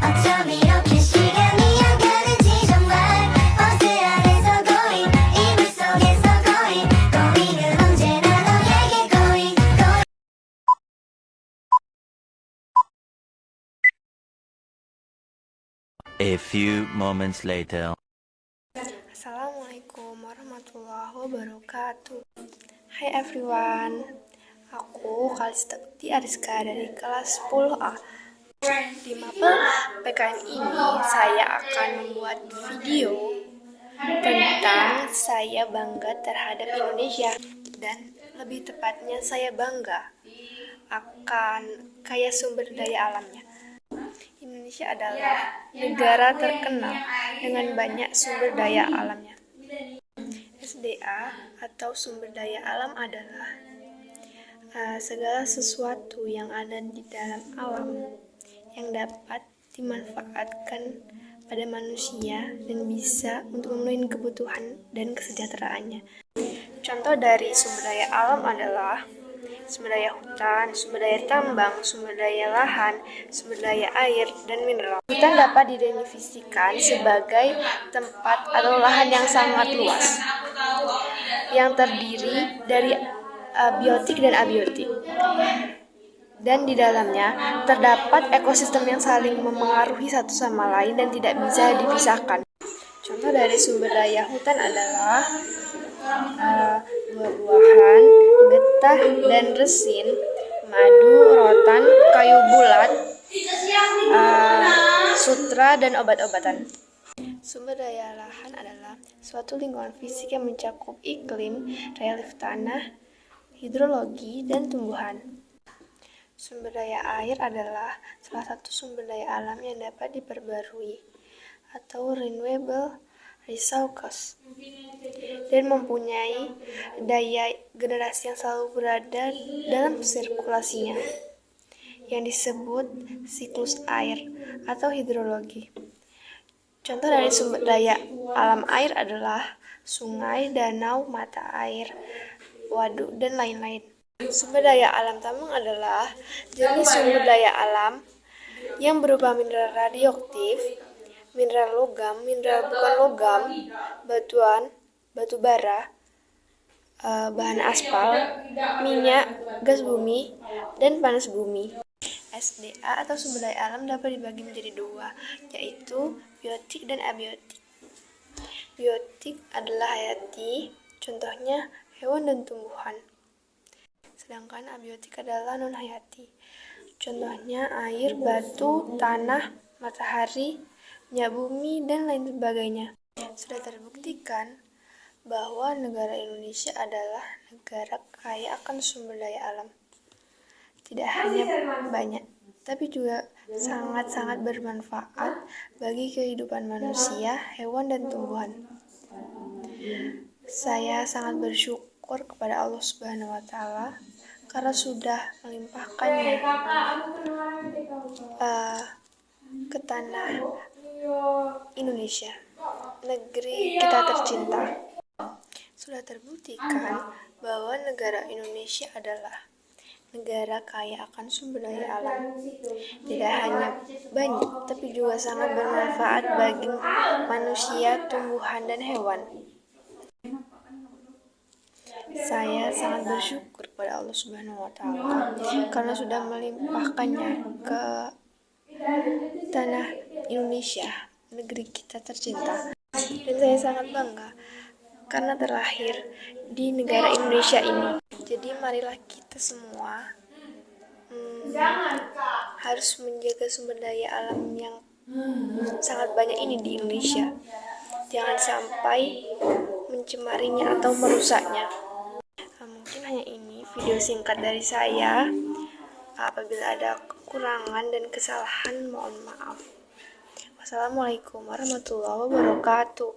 어쩜 이렇게 시간이 안 가는지 정말 버스 안에서 고인 이불 속에서 고인 고인은 언제나 너에게 고인 고인. A few moments later. Assalamualaikum warahmatullahi wabarakatuh. Hai everyone, aku Kalista Ariska dari kelas 10A. Di mapel PKN ini saya akan membuat video tentang saya bangga terhadap Indonesia, dan lebih tepatnya saya bangga akan kaya sumber daya alamnya. Indonesia adalah negara terkenal dengan banyak sumber daya alamnya. SDA atau sumber daya alam adalah segala sesuatu yang ada di dalam alam yang dapat dimanfaatkan pada manusia dan bisa untuk memenuhi kebutuhan dan kesejahteraannya. Contoh dari sumber daya alam adalah sumber daya hutan, sumber daya tambang, sumber daya lahan, sumber daya air, dan mineral. Hutan dapat didefinisikan sebagai tempat atau lahan yang sangat luas, yang terdiri dari biotik dan abiotik. Dan di dalamnya terdapat ekosistem yang saling memengaruhi satu sama lain dan tidak bisa dipisahkan. Contoh dari sumber daya hutan adalah buah-buahan, getah dan resin, madu, rotan, kayu bulat, sutra, dan obat-obatan. Sumber daya lahan adalah suatu lingkungan fisik yang mencakup iklim, relief tanah, hidrologi, dan tumbuhan. Sumber daya air adalah salah satu sumber daya alam yang dapat diperbarui atau renewable resources dan mempunyai daya generasi yang selalu berada dalam sirkulasinya, yang disebut siklus air atau hidrologi. Contoh dari sumber daya alam air adalah sungai, danau, mata air, waduk, dan lain-lain. Sumber daya alam tambang adalah jenis sumber daya alam yang berupa mineral radioaktif, mineral logam, mineral bukan logam, batuan, batu bara, bahan aspal, minyak, gas bumi, dan panas bumi. SDA atau sumber daya alam dapat dibagi menjadi dua, yaitu biotik dan abiotik. Biotik adalah hayati, contohnya hewan dan tumbuhan. Sedangkan abiotik adalah non-hayati, contohnya air, batu, tanah, matahari, minyak bumi, dan lain sebagainya. Sudah terbuktikan bahwa negara Indonesia adalah negara kaya akan sumber daya alam. Tidak hanya banyak, tapi juga sangat-sangat bermanfaat bagi kehidupan manusia, hewan, dan tumbuhan. Saya sangat bersyukur kepada Allah Subhanahu wa Ta'ala karena sudah melimpahkannya ke tanah Indonesia, negeri kita tercinta. Sudah terbuktikan bahwa negara Indonesia adalah negara kaya akan sumber daya alam. Tidak hanya banyak, tapi juga sangat bermanfaat bagi manusia, tumbuhan, dan hewan. Saya sangat bersyukur kepada Allah Subhanahu wa Ta'ala karena sudah melimpahkannya ke tanah Indonesia, negeri kita tercinta. Dan saya sangat bangga karena terlahir di negara Indonesia ini. Jadi marilah kita semua harus menjaga sumber daya alam yang sangat banyak ini di Indonesia. Jangan sampai mencemarinya atau merusaknya. Mungkin hanya ini video singkat dari saya. Apabila ada kekurangan dan kesalahan, mohon maaf. Wassalamualaikum warahmatullahi wabarakatuh.